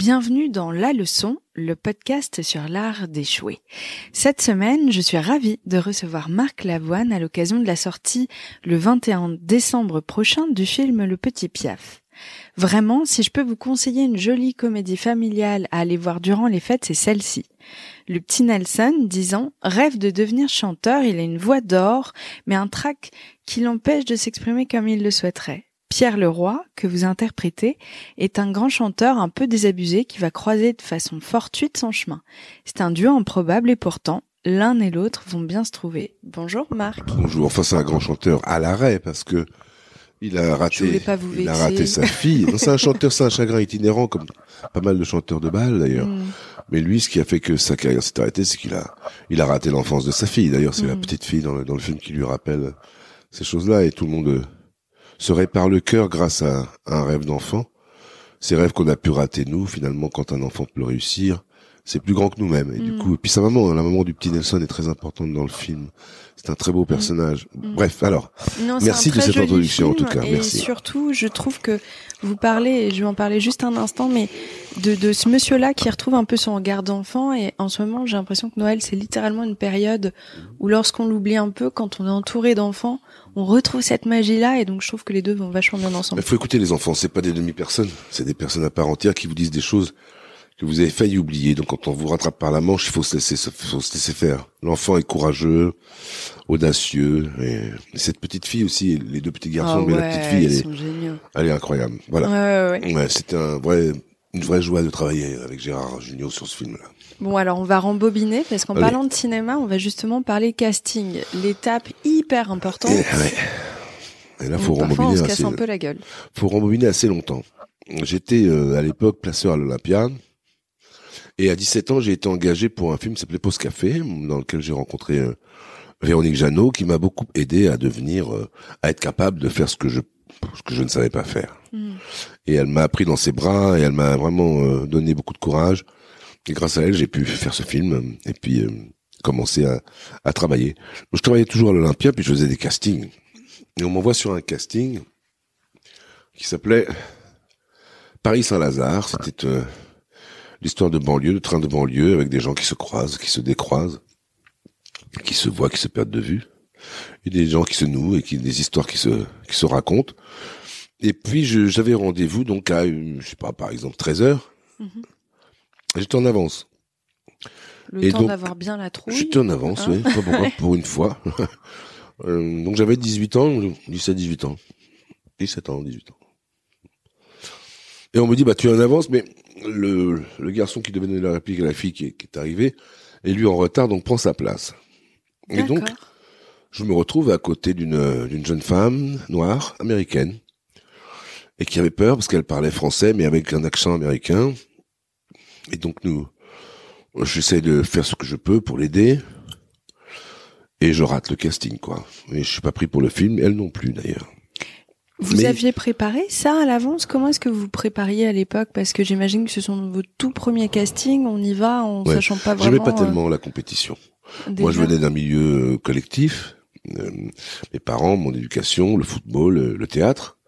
Bienvenue dans La Leçon, le podcast sur l'art d'échouer. Cette semaine, je suis ravie de recevoir Marc Lavoine à l'occasion de la sortie le 21 décembre prochain du film Le Petit Piaf. Vraiment, si je peux vous conseiller une jolie comédie familiale à aller voir durant les fêtes, c'est celle-ci. Le petit Nelson, 10 ans, rêve de devenir chanteur, il a une voix d'or, mais un trac qui l'empêche de s'exprimer comme il le souhaiterait. Pierre Leroy, que vous interprétez, est un grand chanteur un peu désabusé qui va croiser de façon fortuite son chemin. C'est un duo improbable et pourtant, l'un et l'autre vont bien se trouver. Bonjour Marc. Bonjour, enfin c'est un grand chanteur à l'arrêt parce que il a raté sa fille. Non, c'est un chanteur, c'est un chagrin itinérant comme pas mal de chanteurs de bal d'ailleurs. Mais lui, ce qui a fait que sa carrière s'est arrêtée, c'est qu'il a raté l'enfance de sa fille. D'ailleurs, c'est la petite fille dans le film qui lui rappelle ces choses-là et tout le monde se répare le cœur grâce à un rêve d'enfant. Ces rêves qu'on a pu rater nous, finalement, quand un enfant peut réussir, c'est plus grand que nous-mêmes. Et du coup, et puis sa maman, la maman du petit Nelson est très importante dans le film. C'est un très beau personnage. Bref, alors, merci de cette introduction en tout cas. Et merci. surtout, je trouve que vous parlez, et je vais en parler juste un instant, mais de ce monsieur-là qui retrouve un peu son regard d'enfant. Et en ce moment, j'ai l'impression que Noël, c'est littéralement une période où lorsqu'on l'oublie un peu, quand on est entouré d'enfants, on retrouve cette magie-là. Et donc, je trouve que les deux vont vachement bien ensemble. Il faut écouter les enfants. C'est pas des demi-personnes. C'est des personnes à part entière qui vous disent des choses que vous avez failli oublier. Donc quand on vous rattrape par la manche, il faut se laisser faire. L'enfant est courageux, audacieux, et cette petite fille aussi, les deux petits garçons, mais la petite fille, elle est incroyable. Voilà. Ouais, c'était une vraie joie de travailler avec Gérard Jugnot sur ce film-là. Bon, alors on va rembobiner parce qu'en parlant de cinéma, on va justement parler casting, l'étape hyper importante. Et là, faut rembobiner on se casse un peu la gueule. Faut rembobiner assez longtemps. J'étais à l'époque placeur à l'Olympia. Et à 17 ans, j'ai été engagé pour un film qui s'appelait Pause Café, dans lequel j'ai rencontré Véronique Jeannot, qui m'a beaucoup aidé à à être capable de faire ce que je ne savais pas faire. Et elle m'a pris dans ses bras et elle m'a vraiment donné beaucoup de courage. Et grâce à elle, j'ai pu faire ce film et puis commencer à travailler. Je travaillais toujours à l'Olympia, puis je faisais des castings. Et on m'envoie sur un casting qui s'appelait Paris-Saint-Lazare. C'était l'histoire de banlieue, de train de banlieue, avec des gens qui se croisent, qui se décroisent, qui se voient, qui se perdent de vue, et des gens qui se nouent et des histoires qui se racontent. Et puis j'avais rendez-vous donc à, je sais pas, par exemple 13h. J'étais en avance. Le temps d'avoir bien la trouille. J'étais en avance, oui, pas pourquoi, pour une fois. Donc j'avais 18 ans, 18 ans. 17 ans, 18 ans. Et on me dit, tu es en avance, mais le garçon qui devait donner la réplique à la fille qui est arrivé, est lui en retard, donc prend sa place. Et donc, je me retrouve à côté d'une jeune femme noire, américaine, et qui avait peur parce qu'elle parlait français, mais avec un accent américain. Et donc j'essaie de faire ce que je peux pour l'aider, et je rate le casting, quoi. Et je suis pas pris pour le film, elle non plus, d'ailleurs. Vous aviez préparé ça à l'avance? Comment est-ce que vous prépariez à l'époque? Parce que j'imagine que ce sont vos tout premiers castings, on y va en sachant pas vraiment... J'aimais pas tellement la compétition. Déjà. Moi, je venais d'un milieu collectif. Mes parents, mon éducation, le football, le théâtre,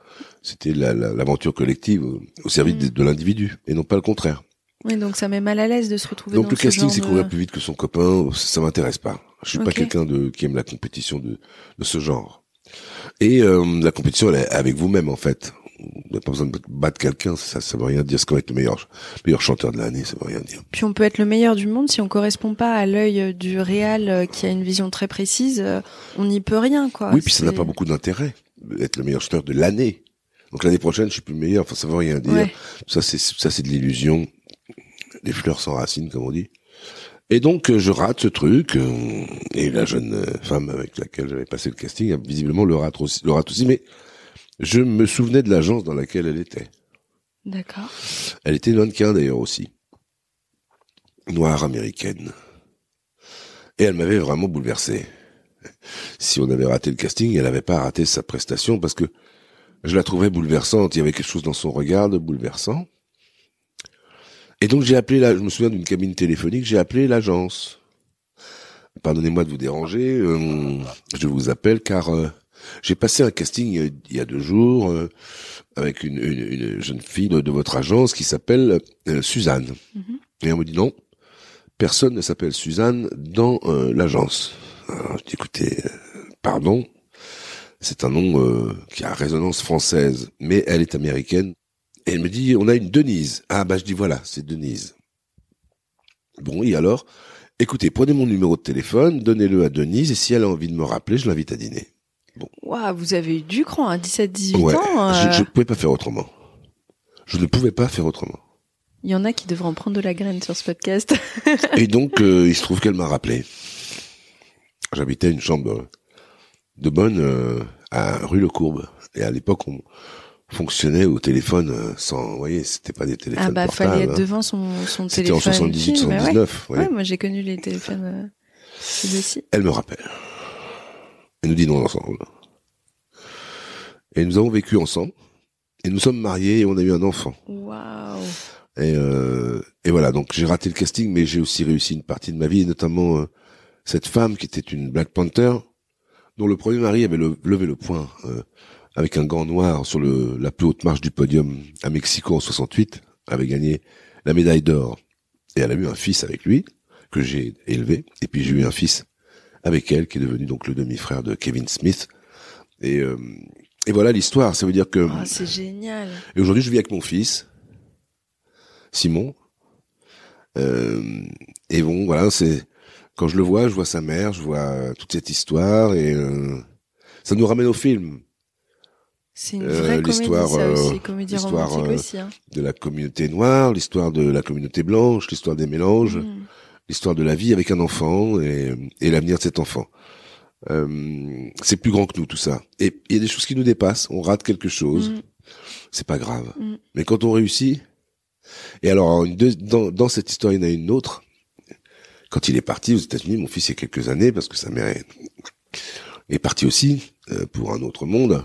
c'était l'aventure collective au service de l'individu, et non pas le contraire. Oui, donc ça met mal à l'aise de se retrouver dans ce genre de... Donc le casting, c'est courir plus vite que son copain, ça m'intéresse pas. Je suis pas quelqu'un qui aime la compétition de ce genre. Et la compétition, elle est avec vous-même, en fait. Vous n'avez pas besoin de battre quelqu'un, ça veut rien dire. C'est comme être le meilleur chanteur de l'année, ça veut rien dire. Puis on peut être le meilleur du monde, si on correspond pas à l'œil du réal qui a une vision très précise, on n'y peut rien, quoi. Oui, puis ça n'a pas beaucoup d'intérêt, être le meilleur chanteur de l'année. Donc l'année prochaine, je suis plus le meilleur, enfin ça veut rien dire. Ouais. Ça c'est de l'illusion. Les fleurs sans racines, comme on dit. Et donc, je rate ce truc, et la jeune femme avec laquelle j'avais passé le casting, visiblement le rate aussi, mais je me souvenais de l'agence dans laquelle elle était. D'accord. Elle était mannequin d'ailleurs aussi. Noire américaine. Et elle m'avait vraiment bouleversé. Si on avait raté le casting, elle n'avait pas raté sa prestation parce que je la trouvais bouleversante. Il y avait quelque chose dans son regard de bouleversant. Et donc j'ai appelé je me souviens d'une cabine téléphonique, j'ai appelé l'agence. Pardonnez-moi de vous déranger, je vous appelle car J'ai passé un casting il y a 2 jours avec une jeune fille de votre agence qui s'appelle Suzanne. Et on me dit non, personne ne s'appelle Suzanne dans l'agence. Alors, je dis écoutez, pardon, c'est un nom qui a résonance française, mais elle est américaine. Et elle me dit on a une Denise. Ah bah je dis voilà, c'est Denise. Bon, et alors, écoutez, prenez mon numéro de téléphone, donnez-le à Denise, et si elle a envie de me rappeler, je l'invite à dîner. Bon. Waouh, vous avez eu du cran à 17-18 Ouais, ans. je ne pouvais pas faire autrement. Je ne pouvais pas faire autrement. Il y en a qui devraient en prendre de la graine sur ce podcast. Et donc, il se trouve qu'elle m'a rappelé. J'habitais une chambre de bonne à rue Le Courbe. Et à l'époque, on fonctionnait au téléphone sans, vous voyez, c'était pas des téléphones Ah bah, portables. fallait être devant son C'était téléphone. en 78, 79. Ouais, moi j'ai connu les téléphones aussi. Elle me rappelle. Elle nous dînons ensemble. Et nous avons vécu ensemble. Et nous sommes mariés et on a eu un enfant. Waouh. Et voilà, donc j'ai raté le casting, mais j'ai aussi réussi une partie de ma vie, et notamment cette femme qui était une Black Panther, dont le premier mari avait levé le poing avec un gant noir sur la plus haute marche du podium à Mexico en 68, avait gagné la médaille d'or. Et elle a eu un fils avec lui, que j'ai élevé, et puis j'ai eu un fils avec elle, qui est devenu donc le demi-frère de Kevin Smith. Et voilà l'histoire, ça veut dire que... Oh, c'est génial. Et aujourd'hui, je vis avec mon fils, Simon. Et bon, voilà, c'est... Quand je le vois, je vois sa mère, je vois toute cette histoire, et ça nous ramène au film. C'est une vraie comédie, ça aussi, comédie romantique aussi. Hein. De la communauté noire, l'histoire de la communauté blanche, l'histoire des mélanges, l'histoire de la vie avec un enfant et l'avenir de cet enfant. C'est plus grand que nous tout ça. Et il y a des choses qui nous dépassent, on rate quelque chose, c'est pas grave. Mais quand on réussit, et alors dans cette histoire il y en a une autre. Quand il est parti aux États-Unis, mon fils il y a quelques années, parce que sa mère est partie aussi pour un autre monde.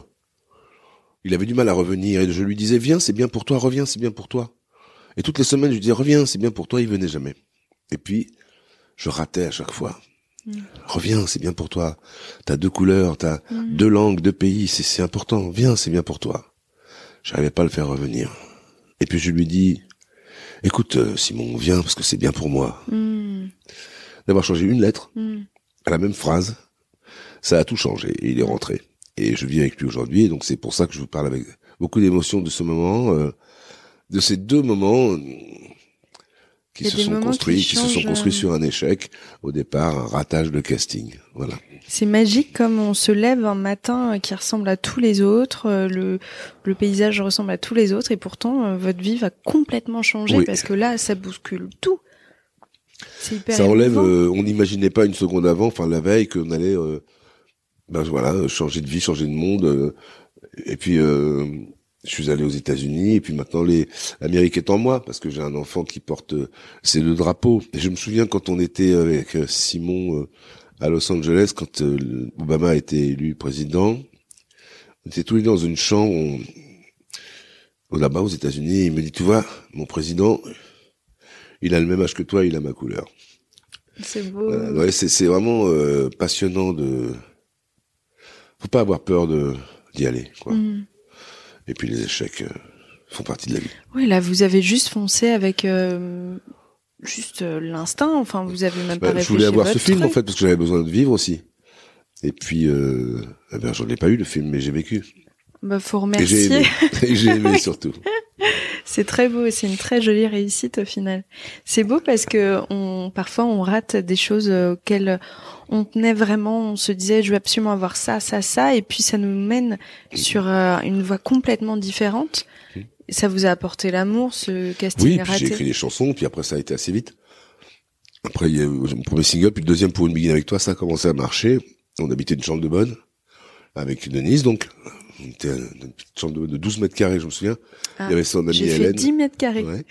Il avait du mal à revenir et je lui disais viens, c'est bien pour toi, reviens, c'est bien pour toi. Et toutes les semaines je lui disais reviens, c'est bien pour toi, il venait jamais. Et puis je ratais à chaque fois. Reviens, c'est bien pour toi. T'as 2 couleurs, t'as 2 langues, 2 pays, c'est important. Viens, c'est bien pour toi. J'arrivais pas à le faire revenir. Et puis je lui dis, écoute Simon, viens parce que c'est bien pour moi. D'avoir changé une lettre à la même phrase, ça a tout changé. Et il est rentré. Et je vis avec lui aujourd'hui. Et donc c'est pour ça que je vous parle avec beaucoup d'émotion de ce moment, de ces 2 moments qui se sont construits sur un échec, au départ, un ratage de casting. Voilà. C'est magique comme on se lève un matin qui ressemble à tous les autres, le paysage ressemble à tous les autres, et pourtant votre vie va complètement changer parce que là, ça bouscule tout. C'est hyper ça enlève, émouvant. on n'imaginait pas une seconde avant, enfin la veille, qu'on allait, changer de vie, changer de monde. Et puis je suis allé aux États-Unis, et puis maintenant l'Amérique est en moi parce que j'ai un enfant qui porte ces 2 drapeaux. Et je me souviens quand on était avec Simon à Los Angeles, quand Obama a été élu président, on était tous les deux dans une chambre là-bas aux États-Unis. Et il me dit tu vois, mon président, il a le même âge que toi, il a ma couleur. C'est beau. Voilà. Ouais, c'est vraiment passionnant faut pas avoir peur d'y aller, quoi. Et puis les échecs font partie de la vie. Oui, là, vous avez juste foncé avec juste l'instinct. Enfin, vous avez même pas réfléchi. Je voulais avoir ce film, truc. en fait, parce que j'avais besoin de vivre aussi. Et puis, j'en ai pas eu le film, mais j'ai vécu. Bah, faut remercier. Et j'ai aimé surtout. C'est très beau, c'est une très jolie réussite au final. C'est beau parce que parfois on rate des choses auxquelles on tenait vraiment, on se disait je veux absolument avoir ça, ça, ça, et puis ça nous mène sur une voie complètement différente. Ça vous a apporté l'amour, ce casting raté? Oui, j'ai écrit des chansons, puis après ça a été assez vite. Après, il y a eu mon premier single, puis le deuxième pour Une Begin avec toi, ça a commencé à marcher. On habitait une chambre de bonne, avec Denise, donc. On était dans une petite chambre de 12 mètres carrés, je me souviens. Il y avait son amie Hélène. J'ai fait 10 mètres carrés. Ouais.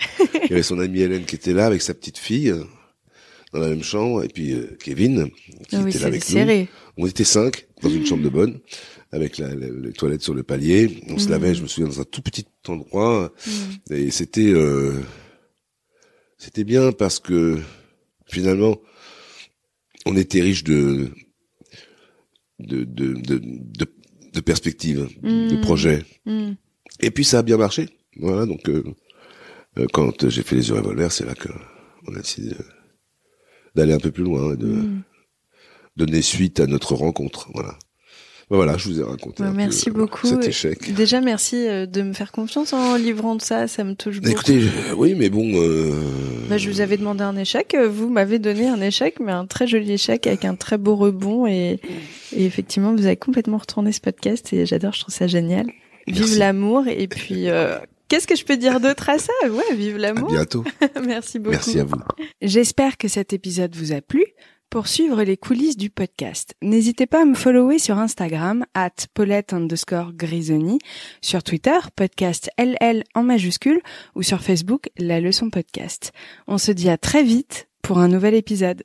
Il y avait son amie Hélène qui était là avec sa petite fille, dans la même chambre, et puis Kevin, qui était là avec serré. nous. On était 5 dans une chambre de bonne, avec les toilettes sur le palier. On se lavait, je me souviens, dans un tout petit endroit. Et c'était bien parce que, finalement, on était riche de perspective, de projet. Et puis ça a bien marché. Voilà, donc quand j'ai fait Les Yeux Revolver, c'est là que on a décidé d'aller un peu plus loin, de donner suite à notre rencontre. Voilà, je vous ai raconté merci beaucoup. Cet échec. Déjà, merci de me faire confiance en livrant ça me touche beaucoup. Écoutez, oui, mais bon... je vous avais demandé un échec, vous m'avez donné un échec, mais un très joli échec avec un très beau rebond, et effectivement, vous avez complètement retourné ce podcast, et j'adore, je trouve ça génial. Merci. Vive l'amour, et puis... Qu'est-ce que je peux dire d'autre à ça? Ouais, vive l'amour. À bientôt. Merci beaucoup. Merci à vous. J'espère que cet épisode vous a plu. Pour suivre les coulisses du podcast, n'hésitez pas à me follower sur Instagram @Paulette_Grisoni, sur Twitter, podcast LL en majuscule, ou sur Facebook, La Leçon Podcast. On se dit à très vite pour un nouvel épisode.